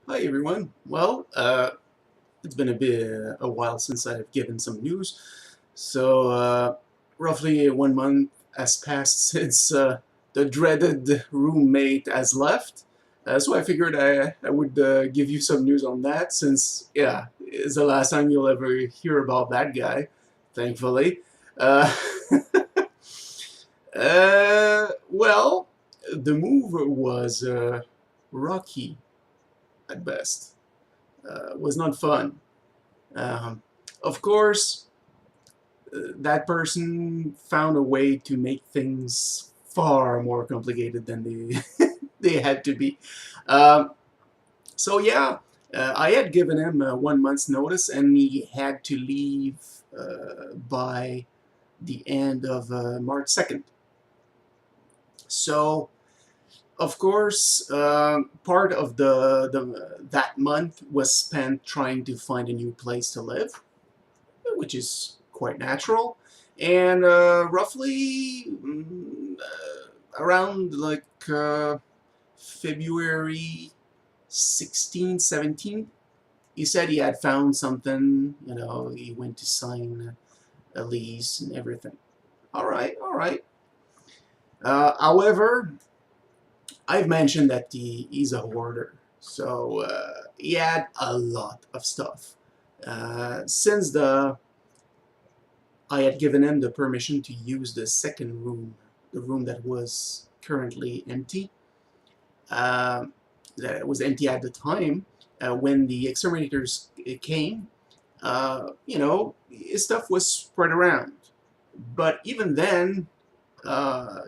Hi everyone. Well, it's been a while since I've given some news. So roughly 1 month has passed since the dreaded roommate has left. So I figured I would give you some news on that since yeah, it's the last time you'll ever hear about that guy, thankfully. Uh, well, the move was rocky at best. Was not fun. Um, of course, that person found a way to make things far more complicated than they they had to be. Um, so yeah, I had given him 1 month's notice, and he had to leave by the end of March 2nd. So of course, part of the that month was spent trying to find a new place to live, which is quite natural. And roughly around like February 16th, 17th, he said he had found something. He went to sign a lease and everything. All right, all right. However, I've mentioned that he's a hoarder. So he had a lot of stuff. Since I had given him the permission to use the second room, the room that was currently empty. Uh, that was empty at the time when the exterminators came. His stuff was spread around. But even then,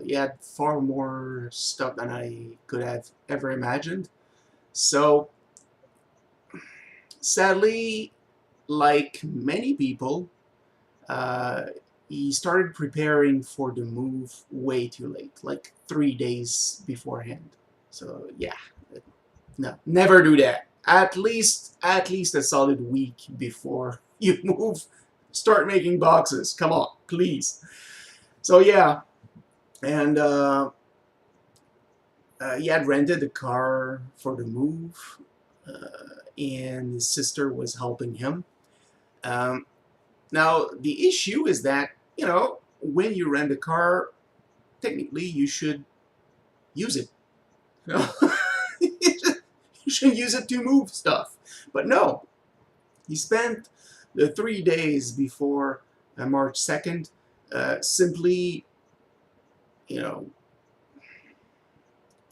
he had far more stuff than I could have ever imagined. So, sadly, like many people, uh, he started preparing for the move way too late, like 3 days beforehand. So yeah, no, never do that. At least a solid week before you move, start making boxes. Come on, please. So yeah, and he had rented a car for the move, and his sister was helping him. Um, Now, the issue is that, when you rent a car, technically you should use it. You know? You should use it to move stuff. But no, he spent the 3 days before March 2nd simply, you know,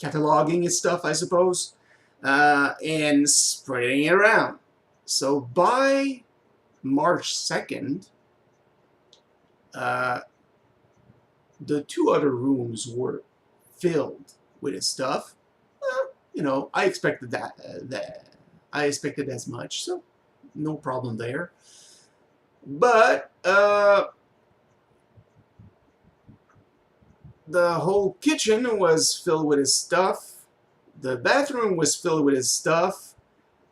cataloging his stuff, I suppose, and spreading it around. So by March 2nd, uh, the two other rooms were filled with his stuff. I expected that I expected as much, so no problem there. But the whole kitchen was filled with his stuff. The bathroom was filled with his stuff.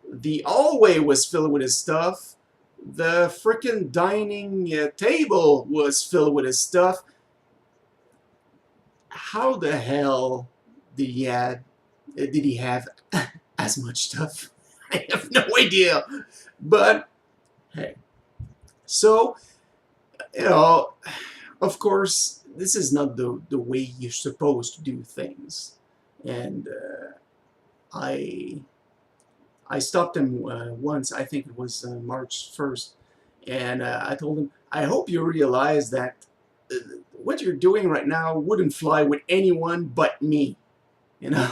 The hallway was filled with his stuff. The frickin' dining table was filled with his stuff. How the hell did he have as much stuff? I have no idea. But hey, so you know, of course, this is not the way you're supposed to do things, and I I stopped him once. I think it was March 1st, and I told him, I hope you realize that uh, what you're doing right now wouldn't fly with anyone but me. You know,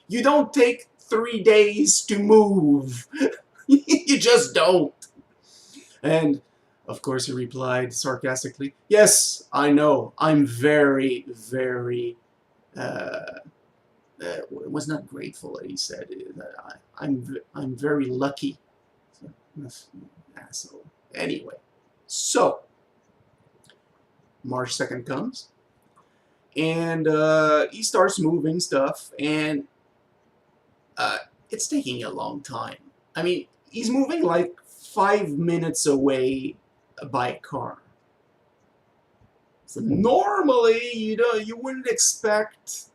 you don't take 3 days to move. You just don't. And of course, he replied sarcastically, "Yes, I know. I'm very, very." Uh, was not grateful. He said, "I'm very lucky." So, asshole. Anyway, so March 2nd comes, and he starts moving stuff, and uh, it's taking a long time. I mean, he's moving like 5 minutes away by car. So normally, you wouldn't expect,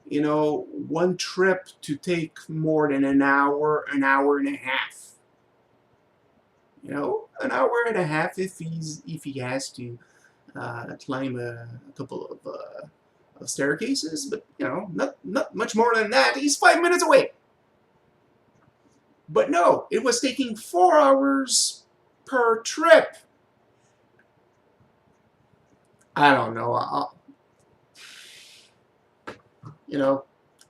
one trip to take more than an hour and a half. An hour and a half if he has to climb a couple of staircases, but not much more than that. He's 5 minutes away. But no, it was taking 4 hours per trip. I don't know.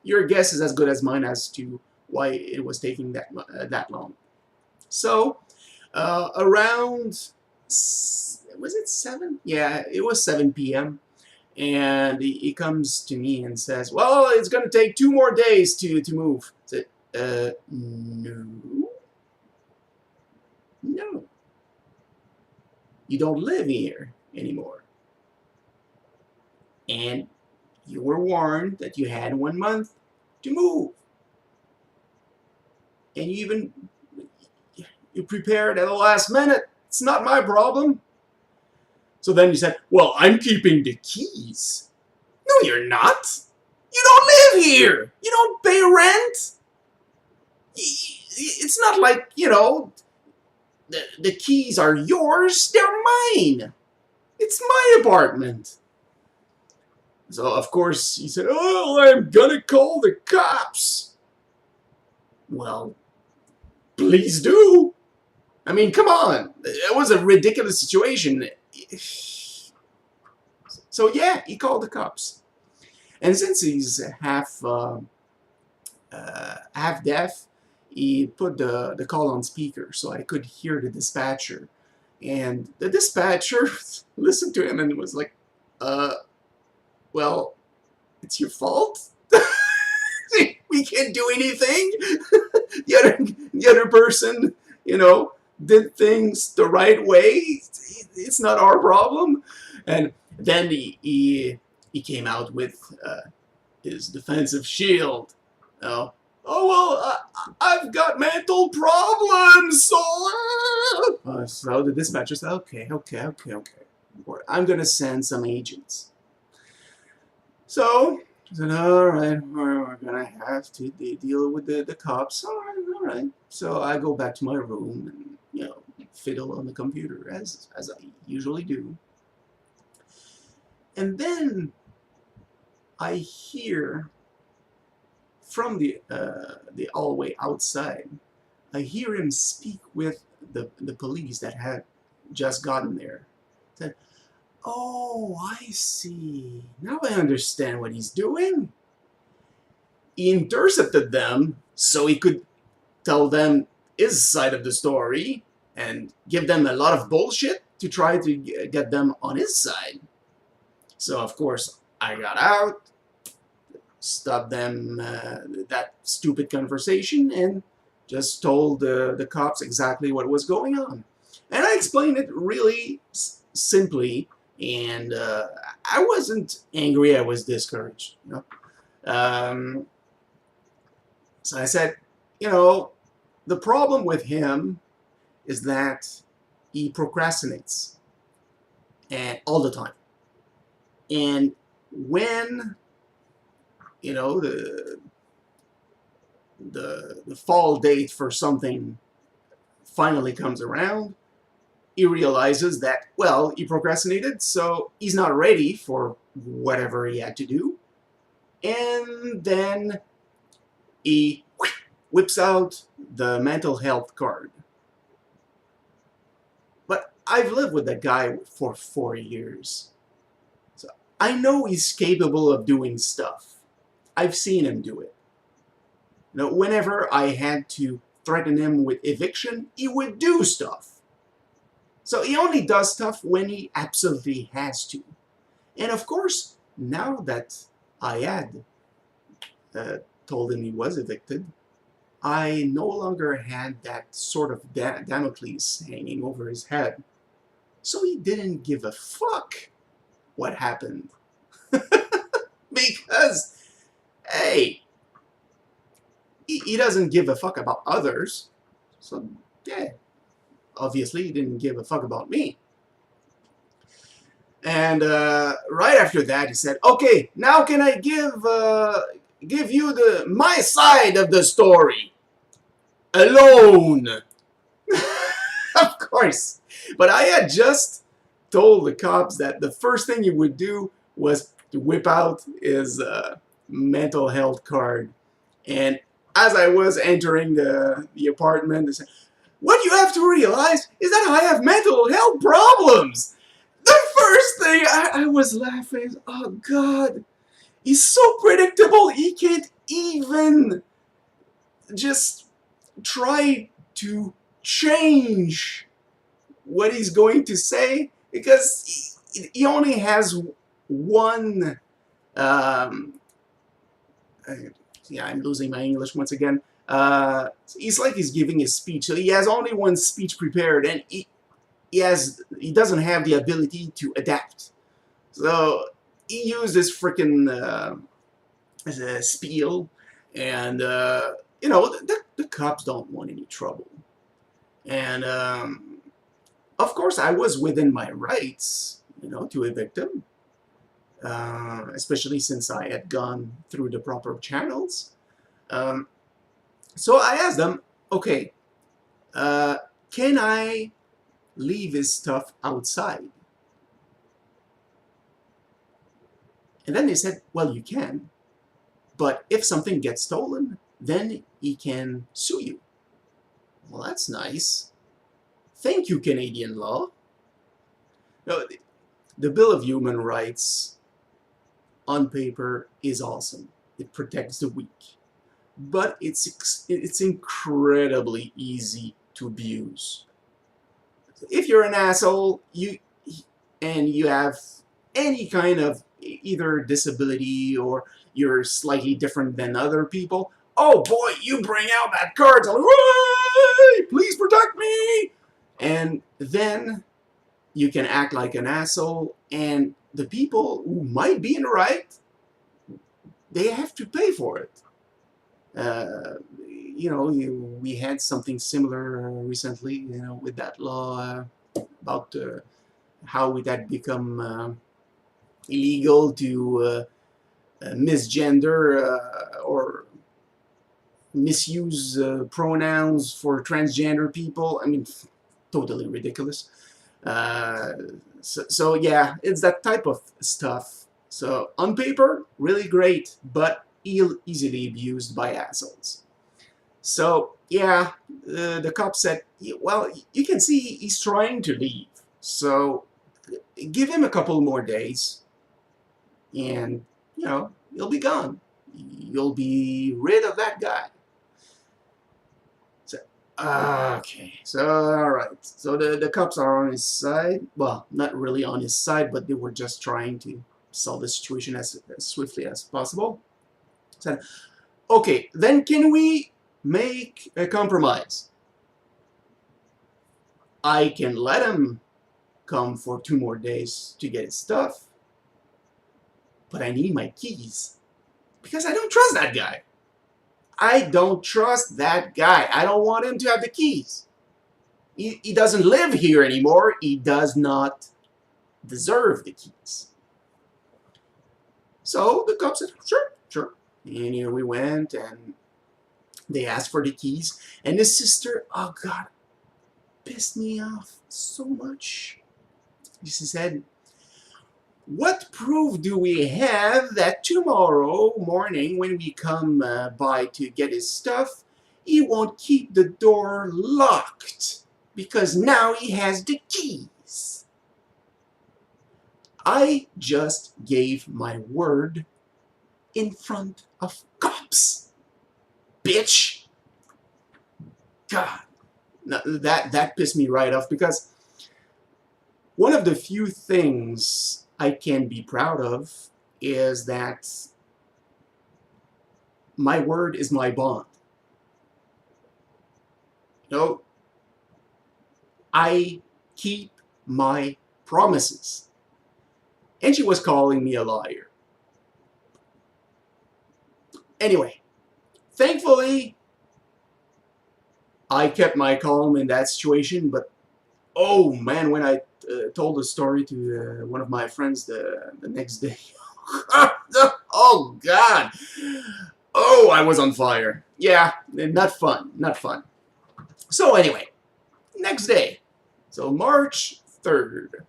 Your guess is as good as mine as to why it was taking that long. So, around, was it 7? Yeah, it was 7 p.m. And he comes to me and says, "Well, it's going to take 2 more days to move." I said, no. No. You don't live here anymore. And you were warned that you had 1 month to move. And you prepared at the last minute. It's not my problem. So then you said, "Well, I'm keeping the keys." No, you're not. You don't live here. You don't pay rent. It's not like, the keys are yours. They're mine. It's my apartment. So, of course, he said, "Oh, I'm gonna call the cops." Well, please do. I mean, come on. It was a ridiculous situation. So, yeah, he called the cops. And since he's half deaf, he put the call on speaker so I could hear the dispatcher. And the dispatcher listened to him and was like, well, it's your fault. We can't do anything. the other person, did things the right way. It's not our problem. And then he came out with his defensive shield. Oh well, I've got mental problems. So the dispatcher said, okay. I'm gonna send some agents. So I said, all right, we're gonna have to deal with the cops. All right. So I go back to my room and fiddle on the computer as I usually do. And then I hear from the hallway outside, I hear him speak with the police that had just gotten there. Said, "Oh, I see. Now I understand what he's doing." He intercepted them so he could tell them his side of the story and give them a lot of bullshit to try to get them on his side. So, of course, I got out, stopped them, that stupid conversation, and just told the cops exactly what was going on. And I explained it really simply, and I wasn't angry, I was discouraged. So I said, the problem with him is that he procrastinates all the time. And when the fall date for something finally comes around, he realizes that, well, he procrastinated, so he's not ready for whatever he had to do. And then he whips out the mental health card. But I've lived with that guy for 4 years. So I know he's capable of doing stuff. I've seen him do it. Whenever I had to threaten him with eviction, he would do stuff. So he only does stuff when he absolutely has to. And of course, now that I had told him he was evicted, I no longer had that sort of Damocles hanging over his head. So he didn't give a fuck what happened. Because, hey, he doesn't give a fuck about others. So, yeah, obviously he didn't give a fuck about me. And right after that, he said, "Okay, now can I give give you my side of the story alone. Of course. But I had just told the cops that the first thing he would do was to whip out his mental health card. And as I was entering the apartment, they said, what you have to realize is that I have mental health problems. The first thing I was laughing, oh God, he's so predictable, he can't even just try to change what he's going to say because he only has one. Um, yeah, I'm losing my English once again. It's like he's giving a speech, so he has only one speech prepared, and he doesn't have the ability to adapt. So he used this freaking spiel, and the cops don't want any trouble, and of course I was within my rights, to evict him, especially since I had gone through the proper channels. So I asked them, okay, can I leave his stuff outside? And then they said, well, you can, but if something gets stolen, then he can sue you. Well, that's nice. Thank you, Canadian law. No, the Bill of Human Rights on paper is awesome. It protects the weak. But it's incredibly easy to abuse. If you're an asshole, and you have any kind of either disability or you're slightly different than other people, oh boy, you bring out that card, like, please protect me! And then you can act like an asshole, and the people who might be in the right, they have to pay for it. We had something similar recently, with that law about how it had become illegal to misgender or misuse pronouns for transgender people. I mean, totally ridiculous. So yeah, it's that type of stuff. So on paper, really great, but easily abused by assholes. So yeah, the cop said, well, you can see he's trying to leave. So give him a couple more days and, he'll be gone. You'll be rid of that guy. So, okay, so all right. So the cops are on his side. Well, not really on his side, but they were just trying to solve the situation as swiftly as possible. So, okay, then can we make a compromise? I can let him come for 2 more days to get his stuff, but I need my keys because I don't trust that guy. I don't trust that guy. I don't want him to have the keys. He doesn't live here anymore. He does not deserve the keys. So the cop said, sure. And here we went, and they asked for the keys. And his sister, oh God, pissed me off so much. She said, what proof do we have that tomorrow morning when we come by to get his stuff, he won't keep the door locked because now he has the keys? I just gave my word in front of cops. Bitch. God. Now, that pissed me right off because one of the few things I can be proud of is that my word is my bond. I keep my promises. And she was calling me a liar. Anyway, thankfully, I kept my calm in that situation, but oh man, when I told the story to one of my friends the next day, Oh, God. Oh, I was on fire. Yeah, not fun. Not fun. So anyway, next day. So March 3rd.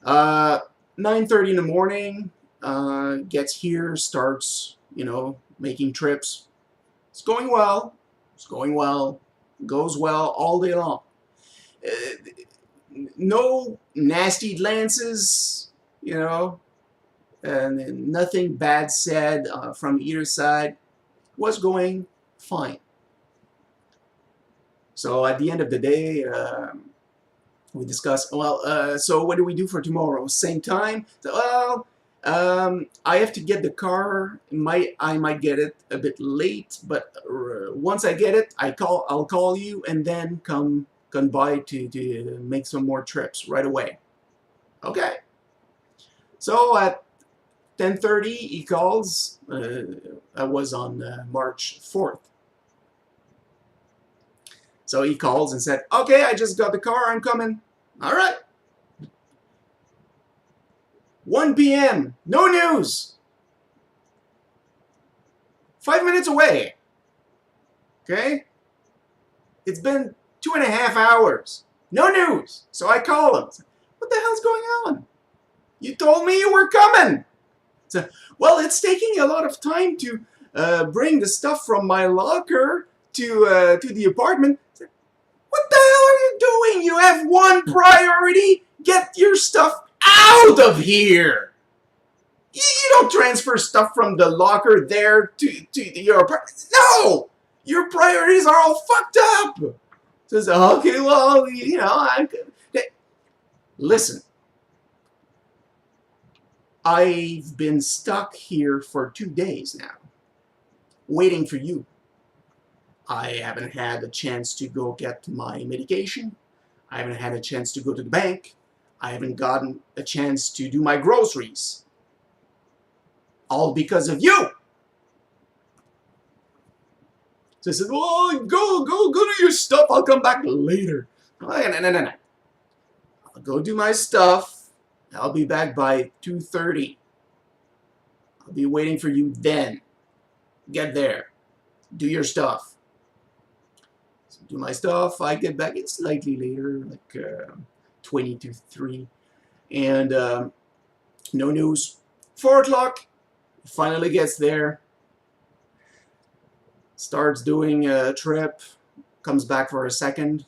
9:30 in the morning. Gets here, starts, making trips. It's going well. It's going well. Goes well all day long. No nasty glances, and nothing bad said from either side. Was going fine. So at the end of the day, we discussed, well, so what do we do for tomorrow? Same time? So, well, I have to get the car. I might get it a bit late, but once I get it, I'll call you and then come by to make some more trips right away. Okay. So at 10:30 he calls. I was on March 4th. So he calls and said, okay, I just got the car, I'm coming. All right. 1 p.m. No news. 5 minutes away. Okay? It's been 2.5 hours. No news. So I call him. What the hell's going on? You told me you were coming. So, well, it's taking a lot of time to bring the stuff from my locker to the apartment. What the hell are you doing? You have one priority. Get your stuff out of here. You don't transfer stuff from the locker there to your apartment. No! Your priorities are all fucked up. Says, okay, well, listen. I've been stuck here for 2 days now, waiting for you. I haven't had a chance to go get my medication. I haven't had a chance to go to the bank. I haven't gotten a chance to do my groceries. All because of you. So I said, well, go do your stuff. I'll come back later. No. I'll go do my stuff. I'll be back by 2:30. I'll be waiting for you then. Get there. Do your stuff. So do my stuff. I get back. It's slightly later, like 20 to 3. And no news. 4 o'clock. Finally gets there. Starts doing a trip. Comes back for a second.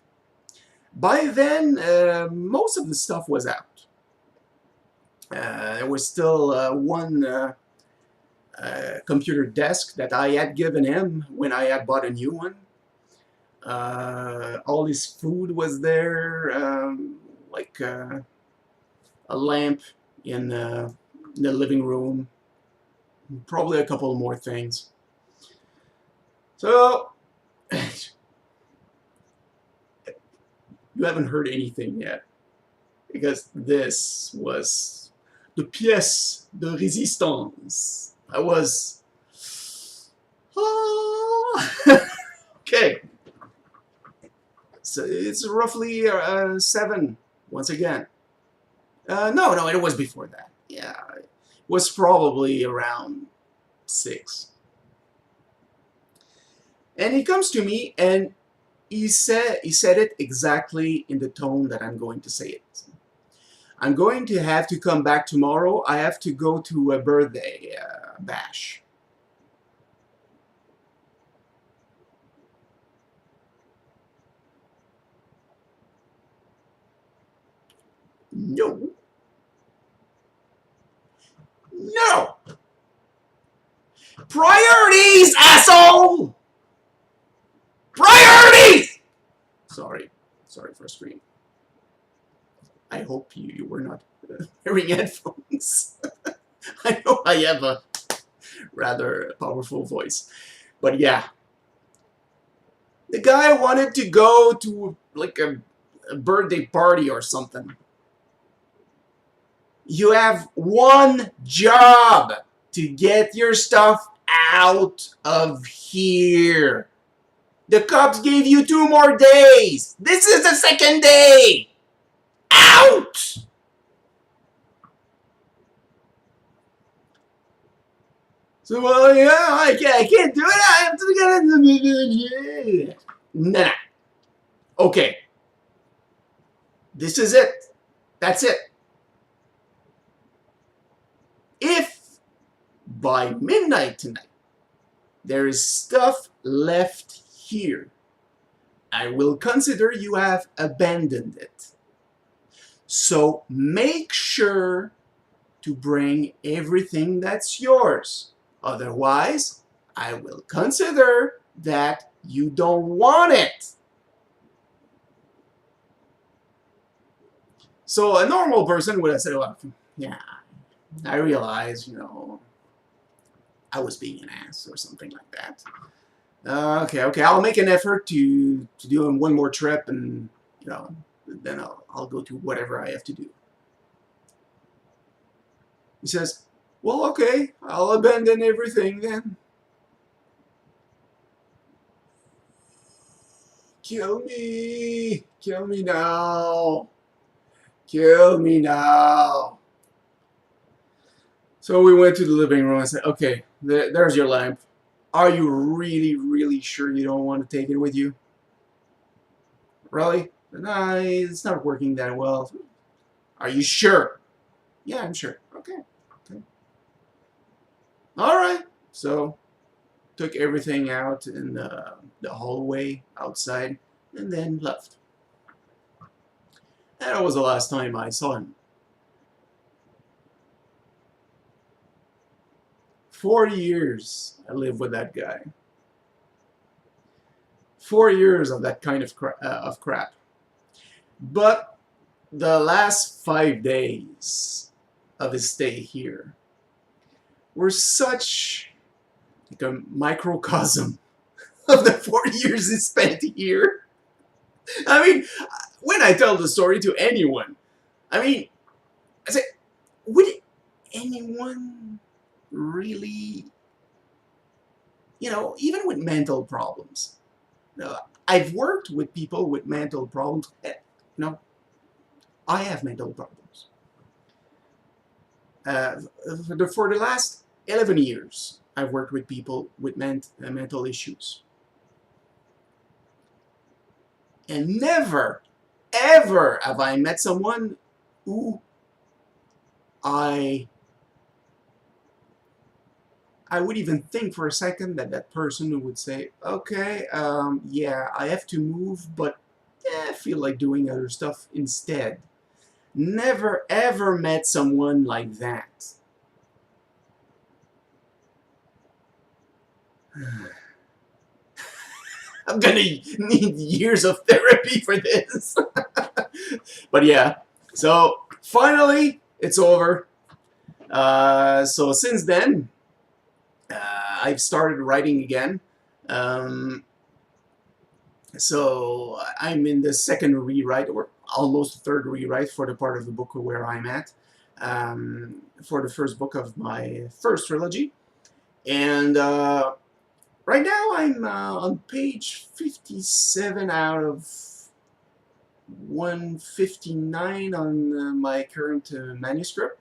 By then, most of the stuff was out. There was still one computer desk that I had given him when I had bought a new one. All his food was there, like a lamp in the living room, probably a couple more things. So, you haven't heard anything yet, because this was the pièce de résistance. I was... okay. So it's roughly 7, once again. No, it was before that. Yeah, it was probably around 6. And he comes to me and he said it exactly in the tone that I'm going to say it. I'm going to have to come back tomorrow. I have to go to a birthday bash. No. No. Priorities, asshole! Priorities! Sorry for screaming. I hope you were not wearing headphones. I know I have a rather powerful voice. But yeah. The guy wanted to go to like a birthday party or something. You have one job: to get your stuff out of here. The cops gave you 2 more days. This is the 2nd day. Out! So, well, yeah, I can't do it. I have to get it. Nah. Okay. This is it. That's it. If by midnight tonight there is stuff left here, I will consider you have abandoned it. So make sure to bring everything that's yours. Otherwise, I will consider that you don't want it. So a normal person would have said, well, yeah, I realize, I was being an ass or something like that. Okay, I'll make an effort to do one more trip, and then I'll go to whatever I have to do. He says, well, okay, I'll abandon everything then. Kill me now, kill me now. So we went to the living room and said, okay, there's your lamp. Are you really, really sure you don't want to take it with you? Really? No, it's not working that well. Are you sure? Yeah, I'm sure. Okay. All right. So took everything out in the hallway outside and then left. And that was the last time I saw him. 40 years I lived with that guy. 4 years of that kind of crap. But the last 5 days of his stay here were such like a microcosm of the 4 years he spent here. I mean, when I tell the story to anyone, I say, would anyone really, even with mental problems, I've worked with people with mental problems. I have mental problems. For the last 11 years, I've worked with people with mental issues. And never, ever have I met someone who I would even think for a second that person would say, okay, yeah, I have to move, but I feel like doing other stuff instead. Never, ever met someone like that. I'm gonna need years of therapy for this. But yeah, so finally, it's over. So since then, I've started writing again. So I'm in the second rewrite, or almost third rewrite, for the part of the book where I'm at, for the first book of my first trilogy. And right now I'm on page 57 out of 159 on my current manuscript.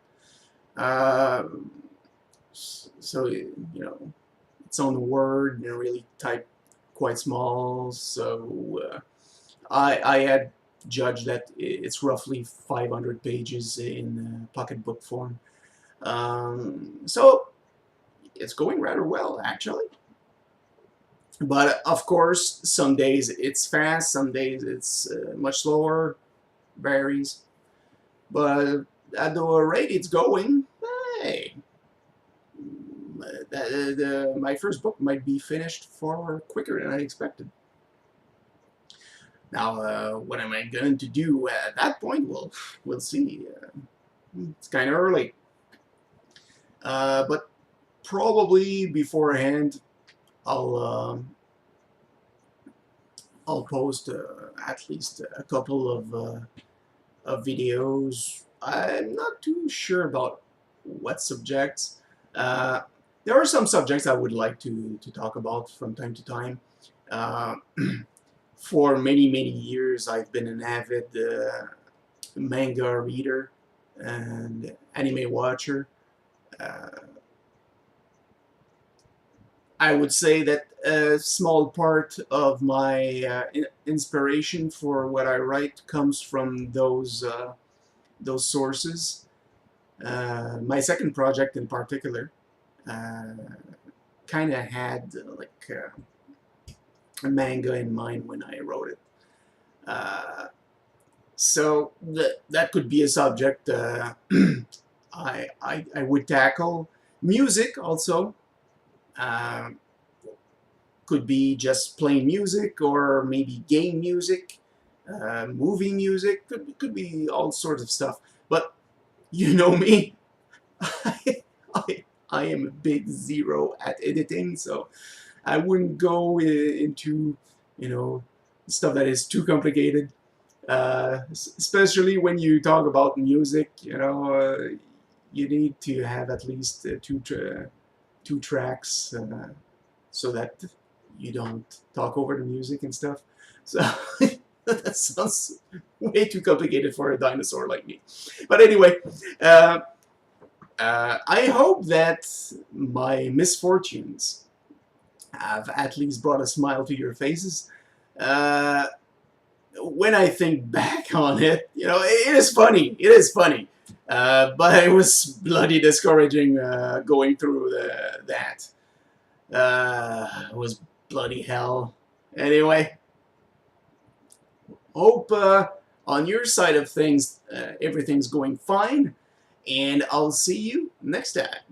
So, it's on Word and really typed quite small. So I had judged that it's roughly 500 pages in pocketbook form. So it's going rather well, actually. But of course, some days it's fast, some days it's much slower, varies. But at the rate it's going, hey, my first book might be finished far quicker than I expected. Now, what am I going to do at that point? Well, we'll see. It's kind of early. But probably beforehand, I'll post at least a couple of videos. I'm not too sure about what subjects. There are some subjects I would like to talk about from time to time. For many, many years, I've been an avid manga reader and anime watcher. I would say that a small part of my inspiration for what I write comes from those sources. My second project in particular uh, kind of had a manga in mind when I wrote it. Uh, so that could be a subject I would tackle. Music also. Uh, could be just plain music or maybe game music, movie music, could be all sorts of stuff. But you know me, I am a big zero at editing, so I wouldn't go into, you know, stuff that is too complicated. Especially when you talk about music, you need to have at least two tracks so that you don't talk over the music and stuff. So that sounds way too complicated for a dinosaur like me. But anyway, uh, I hope that my misfortunes have at least brought a smile to your faces. Uh, when I think back on it, it is funny. It is funny. But it was bloody discouraging going through that. It was bloody hell. Anyway, hope on your side of things everything's going fine, and I'll see you next time.